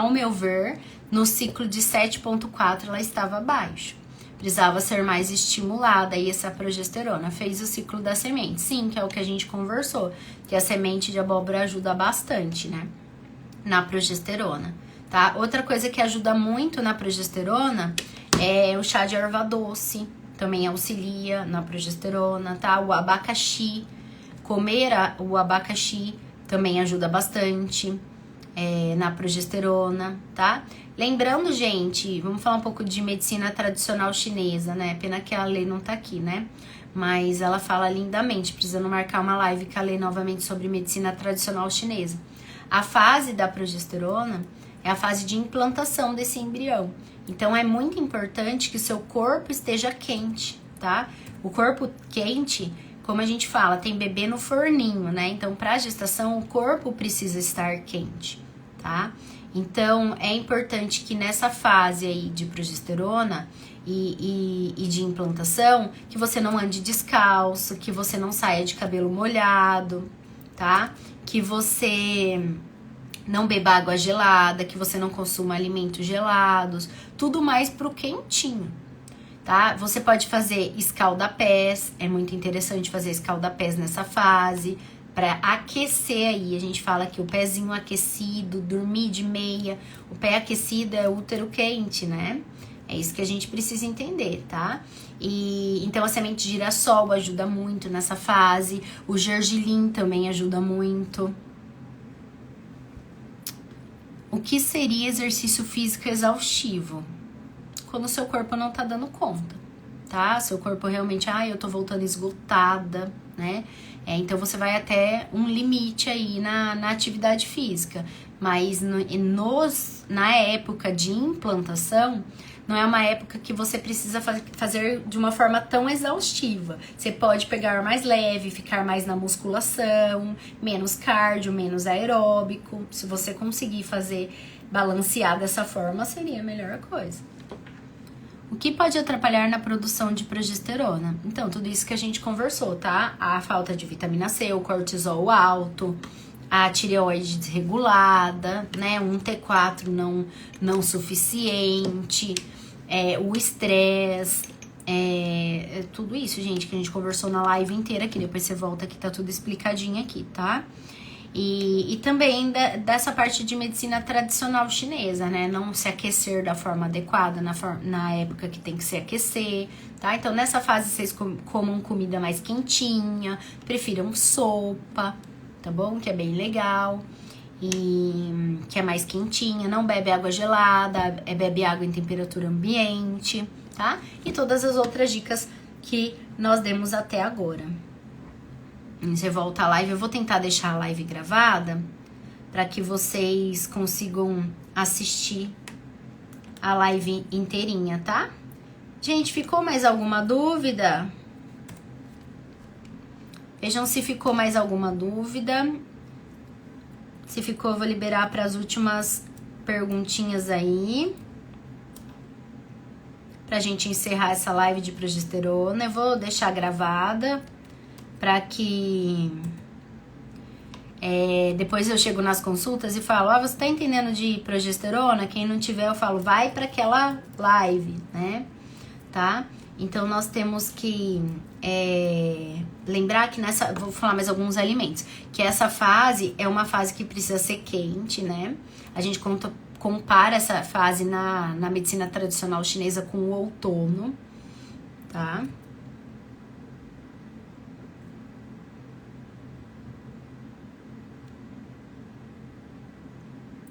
meu ver, no ciclo de 7,4 ela estava abaixo. Precisava ser mais estimulada aí essa progesterona. Fez o ciclo da semente. Sim, que é o que a gente conversou. Que a semente de abóbora ajuda bastante, né? Na progesterona, tá? Outra coisa que ajuda muito na progesterona é o chá de erva doce. Também auxilia na progesterona, tá? O abacaxi. Comer o abacaxi também ajuda bastante na progesterona, tá? Lembrando, gente, vamos falar um pouco de medicina tradicional chinesa, né? Pena que a Lê não tá aqui, né? Mas ela fala lindamente, precisando marcar uma live com a Lê novamente sobre medicina tradicional chinesa. A fase da progesterona é a fase de implantação desse embrião. Então, é muito importante que o seu corpo esteja quente, tá? O corpo quente, como a gente fala, tem bebê no forninho, né? Então, para gestação, o corpo precisa estar quente, tá? Então, é importante que nessa fase aí de progesterona e de implantação, que você não ande descalço, que você não saia de cabelo molhado, tá? Que você não beba água gelada, que você não consuma alimentos gelados, tudo mais pro quentinho, tá? Você pode fazer escalda-pés, é muito interessante fazer escalda-pés nessa fase, para aquecer aí. A gente fala que o pezinho aquecido, dormir de meia, o pé aquecido é útero quente, né? É isso que a gente precisa entender, tá? E então a semente de girassol ajuda muito nessa fase, o gergelim também ajuda muito. O que seria exercício físico exaustivo? Quando o seu corpo não tá dando conta, tá? Seu corpo realmente, eu tô voltando esgotada, né? Então você vai até um limite aí na atividade física. Mas na época de implantação, não é uma época que você precisa fazer de uma forma tão exaustiva. Você pode pegar mais leve, ficar mais na musculação, menos cardio, menos aeróbico. Se você conseguir fazer balancear dessa forma, seria a melhor coisa. O que pode atrapalhar na produção de progesterona? Então, tudo isso que a gente conversou, tá? A falta de vitamina C, o cortisol alto, a tireoide desregulada, né? Um T4 não suficiente, o estresse, tudo isso, gente, que a gente conversou na live inteira aqui. Depois você volta aqui, tá tudo explicadinho aqui, tá? E também dessa parte de medicina tradicional chinesa, né? Não se aquecer da forma adequada na época que tem que se aquecer, tá? Então, nessa fase, vocês comam comida mais quentinha, prefiram sopa, tá bom? Que é bem legal e que é mais quentinha. Não bebe água gelada, bebe água em temperatura ambiente, tá? E todas as outras dicas que nós demos até agora. Você volta à live, eu vou tentar deixar a live gravada para que vocês consigam assistir a live inteirinha, tá? Gente, ficou mais alguma dúvida? Vejam se ficou mais alguma dúvida. Se ficou, eu vou liberar para as últimas perguntinhas aí. Pra gente encerrar essa live de progesterona. Eu vou deixar gravada para que depois eu chego nas consultas e falo, você tá entendendo de progesterona? Quem não tiver, eu falo, vai para aquela live, né? Tá? Então, nós temos que lembrar que vou falar mais alguns alimentos, que essa fase é uma fase que precisa ser quente, né? A gente compara essa fase na medicina tradicional chinesa com o outono, tá?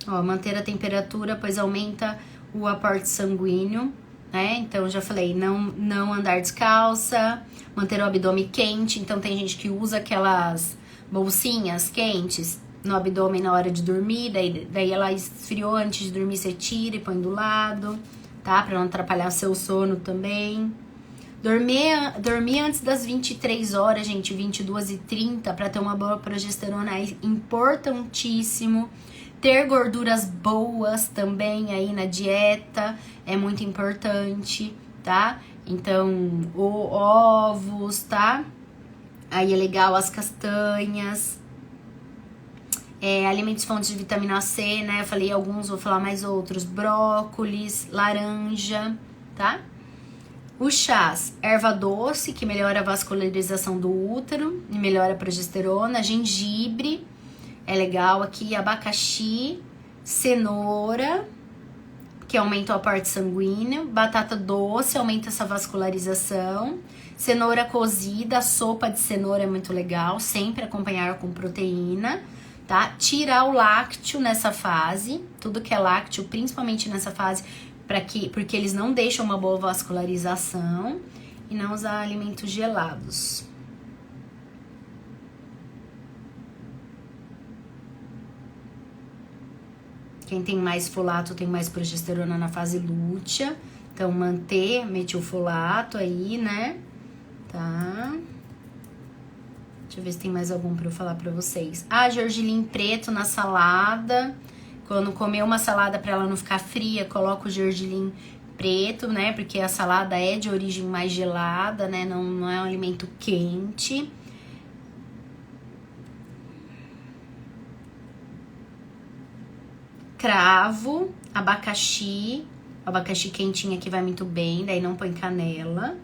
Ó, manter a temperatura, pois aumenta o aporte sanguíneo, né? Então, eu já falei, não andar descalça, manter o abdômen quente. Então, tem gente que usa aquelas bolsinhas quentes no abdômen na hora de dormir, daí ela esfriou antes de dormir, você tira e põe do lado, tá? Pra não atrapalhar seu sono também. Dormir antes das 23 horas, gente, 22h30, pra ter uma boa progesterona é importantíssimo. Ter gorduras boas também aí na dieta é muito importante, tá? Então, ovos, tá? Aí é legal as castanhas. Alimentos fontes de vitamina C, né? Eu falei alguns, vou falar mais outros. Brócolis, laranja, tá? Os chás, erva doce, que melhora a vascularização do útero e melhora a progesterona. Gengibre, é legal aqui. Abacaxi, cenoura, que aumenta o aporte sanguíneo. Batata doce, aumenta essa vascularização. Cenoura cozida, sopa de cenoura é muito legal. Sempre acompanhar com proteína, tá? Tirar o lácteo nessa fase. Tudo que é lácteo, principalmente nessa fase, porque eles não deixam uma boa vascularização. E não usar alimentos gelados. Quem tem mais folato tem mais progesterona na fase lútea. Então, manter metilfolato aí, né? Tá? Deixa eu ver se tem mais algum pra eu falar pra vocês. Gergelim preto na salada. Quando comer uma salada pra ela não ficar fria, coloca o gergelim preto, né? Porque a salada é de origem mais gelada, né? Não é um alimento quente. Cravo, abacaxi quentinho aqui vai muito bem, daí não põe canela.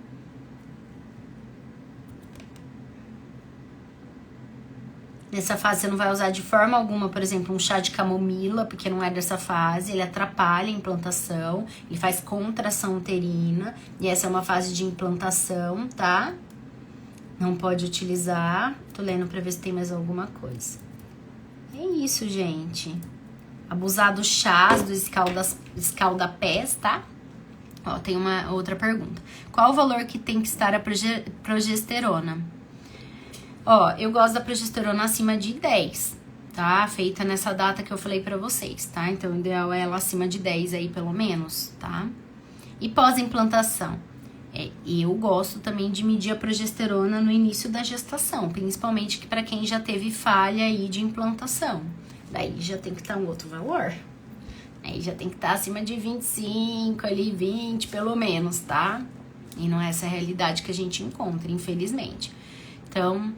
Nessa fase você não vai usar de forma alguma, por exemplo, um chá de camomila, porque não é dessa fase, ele atrapalha a implantação, ele faz contração uterina, e essa é uma fase de implantação, tá? Não pode utilizar. Tô lendo pra ver se tem mais alguma coisa. É isso, gente. Abusar dos chás, dos escaldapés, tá? Ó, tem uma outra pergunta. Qual o valor que tem que estar a progesterona? Ó, eu gosto da progesterona acima de 10, tá? Feita nessa data que eu falei pra vocês, tá? Então, o ideal é ela acima de 10 aí, pelo menos, tá? E pós-implantação? Eu gosto também de medir a progesterona no início da gestação, principalmente pra quem já teve falha aí de implantação. Daí já tem que estar um outro valor. Aí já tem que estar acima de 25, ali 20 pelo menos, tá? E não é essa a realidade que a gente encontra, infelizmente. Então,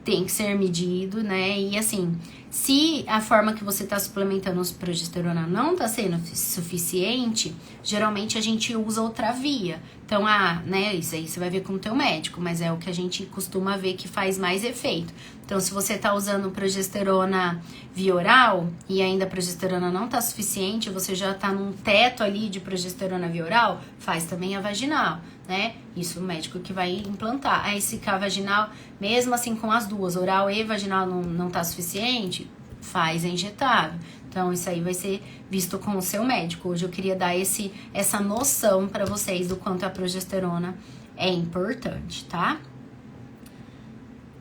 tem que ser medido, né? E assim, se a forma que você tá suplementando os progesterona não tá sendo suficiente, geralmente a gente usa outra via. Então, né, isso aí você vai ver com o teu médico, mas é o que a gente costuma ver que faz mais efeito. Então, se você tá usando progesterona via oral e ainda a progesterona não tá suficiente, você já tá num teto ali de progesterona via oral, faz também a vaginal, né? Isso o médico que vai implantar. Aí, se a vaginal, mesmo assim com as duas, oral e vaginal não tá suficiente, faz a injetável. Então, isso aí vai ser visto com o seu médico. Hoje eu queria dar essa noção pra vocês do quanto a progesterona é importante, tá?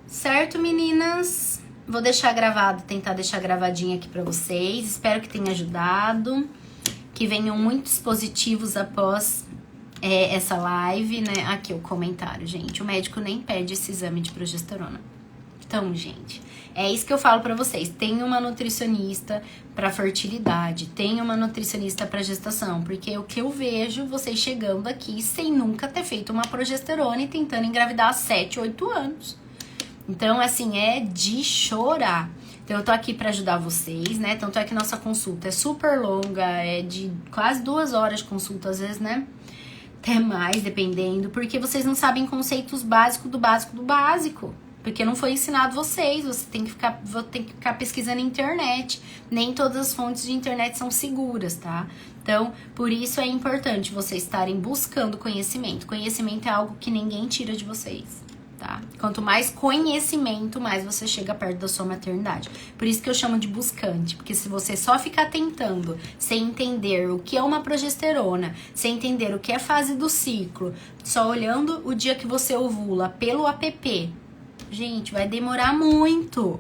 Certo, meninas? Vou deixar gravado, tentar deixar gravadinho aqui pra vocês. Espero que tenha ajudado. Que venham muitos positivos após essa live, né? Aqui o comentário, gente. O médico nem pede esse exame de progesterona. Então, gente, é isso que eu falo pra vocês. Tem uma nutricionista pra fertilidade, tem uma nutricionista pra gestação, porque o que eu vejo vocês chegando aqui sem nunca ter feito uma progesterona e tentando engravidar há 7, 8 anos. Então, assim, é de chorar. Então, eu tô aqui pra ajudar vocês, né? Tanto é que nossa consulta é super longa, é de quase 2 horas de consulta, às vezes, né? Até mais, dependendo, porque vocês não sabem conceitos básicos do básico do básico. Porque não foi ensinado vocês, você tem que ficar pesquisando na internet. Nem todas as fontes de internet são seguras, tá? Então, por isso é importante vocês estarem buscando conhecimento. Conhecimento é algo que ninguém tira de vocês. tá? Quanto mais conhecimento, mais você chega perto da sua maternidade. Por isso que eu chamo de buscante, porque se você só ficar tentando, sem entender o que é uma progesterona, sem entender o que é fase do ciclo, só olhando o dia que você ovula pelo app, gente, vai demorar muito.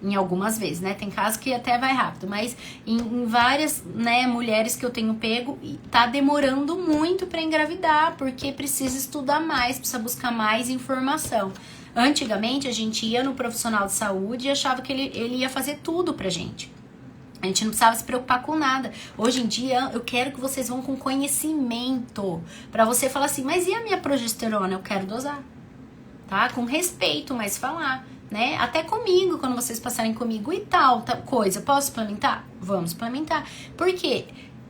Em algumas vezes, né? Tem casos que até vai rápido, mas em várias, né, mulheres que eu tenho pego, tá demorando muito pra engravidar, porque precisa estudar mais, precisa buscar mais informação. Antigamente, a gente ia no profissional de saúde e achava que ele ia fazer tudo pra gente. A gente não precisava se preocupar com nada. Hoje em dia, eu quero que vocês vão com conhecimento. Pra você falar assim, mas e a minha progesterona? Eu quero dosar, tá? Com respeito, mas falar. Né? Até comigo, quando vocês passarem comigo e tal coisa, posso suplementar? Vamos suplementar. Por quê?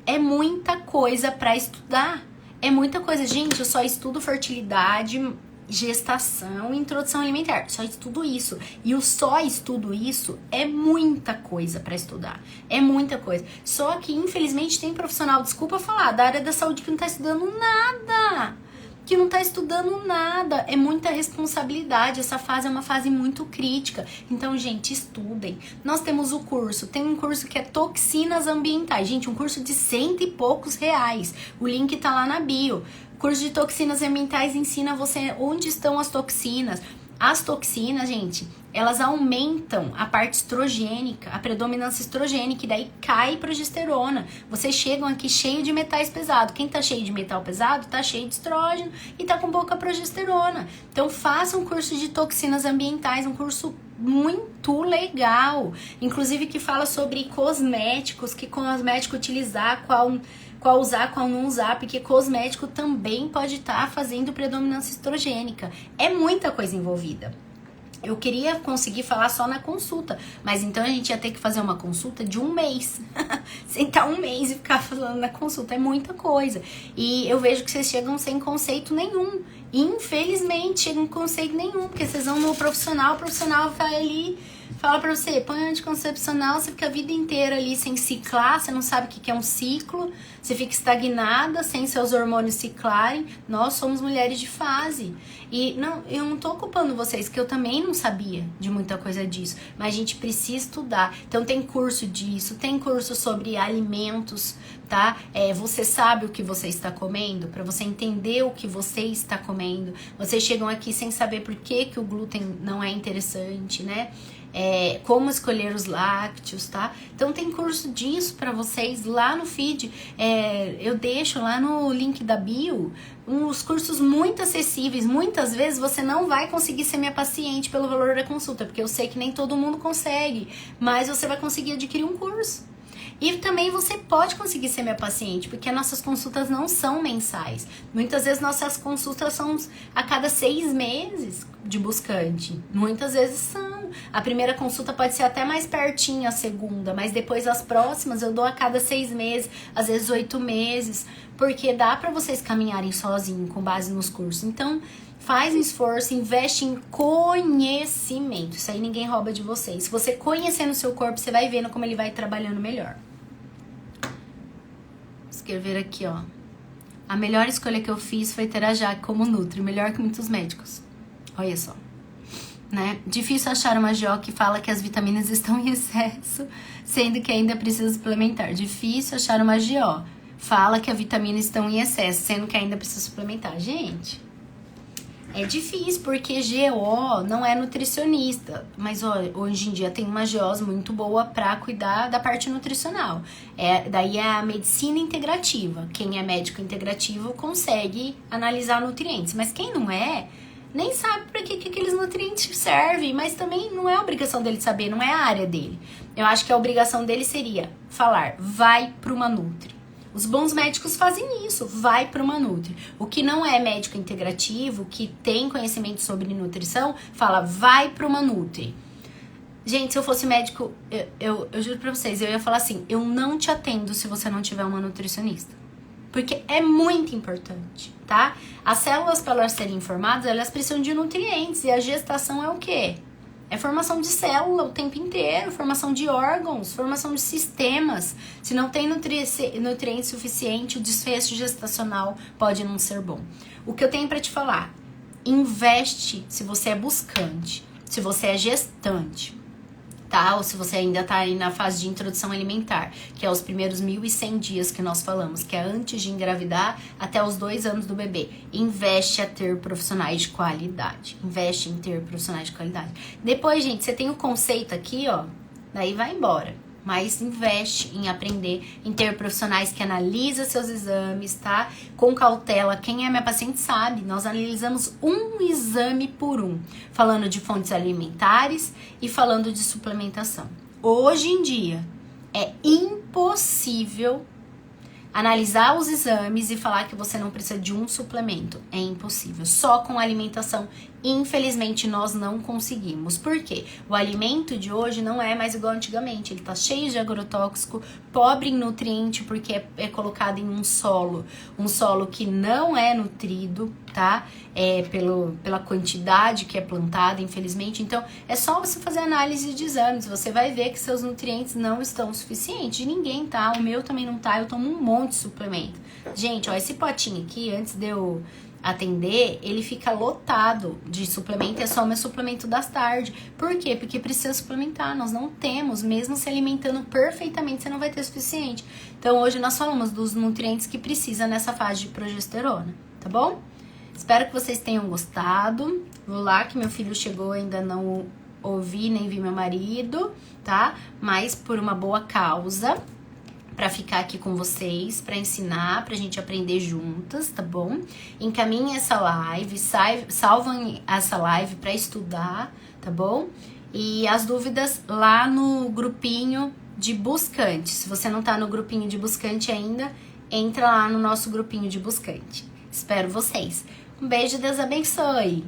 É muita coisa pra estudar. É muita coisa. Gente, eu só estudo fertilidade, gestação e introdução alimentar. Só estudo isso. E o só estudo isso é muita coisa pra estudar. É muita coisa. Só que, infelizmente, tem profissional, desculpa falar, da área da saúde que não tá estudando nada. Que não tá estudando nada, é muita responsabilidade, essa fase é uma fase muito crítica. Então, gente, estudem. Nós temos o curso, tem um curso que é toxinas ambientais, gente, um curso de R$100 e poucos. O link tá lá na bio. O curso de toxinas ambientais ensina você onde estão as toxinas. As toxinas, gente, elas aumentam a parte estrogênica, a predominância estrogênica, e daí cai progesterona. Vocês chegam aqui cheio de metais pesados. Quem tá cheio de metal pesado, tá cheio de estrógeno e tá com pouca progesterona. Então faça um curso de toxinas ambientais, um curso muito legal. Inclusive que fala sobre cosméticos, que cosmético utilizar, qual usar, qual não usar, porque cosmético também pode estar fazendo predominância estrogênica. É muita coisa envolvida. Eu queria conseguir falar só na consulta, mas então a gente ia ter que fazer uma consulta de 1 mês. Sentar 1 mês e ficar falando na consulta, é muita coisa. E eu vejo que vocês chegam sem conceito nenhum. Infelizmente, chegam com conceito nenhum, porque vocês vão no profissional, o profissional vai ali, fala pra você, põe anticoncepcional, você fica a vida inteira ali sem ciclar, você não sabe o que é um ciclo, você fica estagnada, sem seus hormônios ciclarem. Nós somos mulheres de fase. E não, eu não tô culpando vocês, que eu também não sabia de muita coisa disso, mas a gente precisa estudar. Então tem curso disso, tem curso sobre alimentos, tá? Você sabe o que você está comendo, para você entender o que você está comendo. Vocês chegam aqui sem saber por que o glúten não é interessante, né? Como escolher os lácteos, tá? Então tem curso disso pra vocês lá no feed. Eu deixo lá no link da bio uns cursos muito acessíveis. Muitas vezes você não vai conseguir ser minha paciente pelo valor da consulta, porque eu sei que nem todo mundo consegue, mas você vai conseguir adquirir um curso. E também você pode conseguir ser minha paciente, porque nossas consultas não são mensais. Muitas vezes nossas consultas são a cada 6 meses de buscante. Muitas vezes são. A primeira consulta pode ser até mais pertinho a segunda, mas depois as próximas eu dou a cada 6 meses, às vezes 8 meses, porque dá pra vocês caminharem sozinhos com base nos cursos. Então, faz um esforço, investe em conhecimento. Isso aí ninguém rouba de vocês. Se você conhecendo o seu corpo, você vai vendo como ele vai trabalhando melhor. Vou escrever aqui, ó. A melhor escolha que eu fiz foi ter a Jaque como Nutri, melhor que muitos médicos. Olha só. Né? Difícil achar uma GO que fala que as vitaminas estão em excesso, sendo que ainda precisa suplementar. Difícil achar uma GO. Fala que as vitaminas estão em excesso, sendo que ainda precisa suplementar. Gente, é difícil, porque GO não é nutricionista. Mas ó, hoje em dia tem uma GO muito boa pra cuidar da parte nutricional. Daí é a medicina integrativa. Quem é médico integrativo consegue analisar nutrientes. Mas quem não é, nem sabe para que aqueles nutrientes servem. Mas também não é obrigação dele saber, não é a área dele. Eu acho que a obrigação dele seria falar, vai para uma Nutri. Os bons médicos fazem isso, vai para uma Nutri. O que não é médico integrativo, que tem conhecimento sobre nutrição, fala, vai para uma Nutri. Gente, se eu fosse médico, eu juro pra vocês, eu ia falar assim, eu não te atendo se você não tiver uma nutricionista. Porque é muito importante, tá? As células, para elas serem formadas, elas precisam de nutrientes. E a gestação é o quê? É formação de célula o tempo inteiro, formação de órgãos, formação de sistemas. Se não tem nutriente suficiente, o desfecho gestacional pode não ser bom. O que eu tenho pra te falar, investe se você é buscante, se você é gestante, tá? Ou se você ainda tá aí na fase de introdução alimentar, que é os primeiros 1.100 dias que nós falamos, que é antes de engravidar até os 2 anos do bebê. Investe a ter profissionais de qualidade. Investe em ter profissionais de qualidade. Depois, gente, você tem o conceito aqui, ó, daí vai embora. Mas investe em aprender, em ter profissionais que analisam seus exames, tá? Com cautela. Quem é minha paciente sabe, nós analisamos um exame por um, falando de fontes alimentares e falando de suplementação. Hoje em dia, é impossível analisar os exames e falar que você não precisa de um suplemento. É impossível. Só com alimentação, infelizmente, nós não conseguimos. Por quê? O alimento de hoje não é mais igual antigamente. Ele tá cheio de agrotóxico, pobre em nutriente, porque é colocado em um solo que não é nutrido, tá? Pela quantidade que é plantada, infelizmente. Então, é só você fazer análise de exames. Você vai ver que seus nutrientes não estão suficientes. De ninguém, tá? O meu também não tá. Eu tomo um monte de suplemento. Gente, ó, esse potinho aqui, antes de eu atender, ele fica lotado de suplemento, é só o meu suplemento das tardes. Por quê? Porque precisa suplementar, nós não temos, mesmo se alimentando perfeitamente, você não vai ter suficiente. Então hoje nós falamos dos nutrientes que precisa nessa fase de progesterona, tá bom? Espero que vocês tenham gostado. Vou lá que meu filho chegou, ainda não ouvi nem vi meu marido, tá? Mas por uma boa causa, para ficar aqui com vocês, para ensinar, pra gente aprender juntas, tá bom? Encaminhem essa live, salvam essa live para estudar, tá bom? E as dúvidas lá no grupinho de buscante. Se você não tá no grupinho de buscante ainda, entra lá no nosso grupinho de buscante. Espero vocês. Um beijo, Deus abençoe!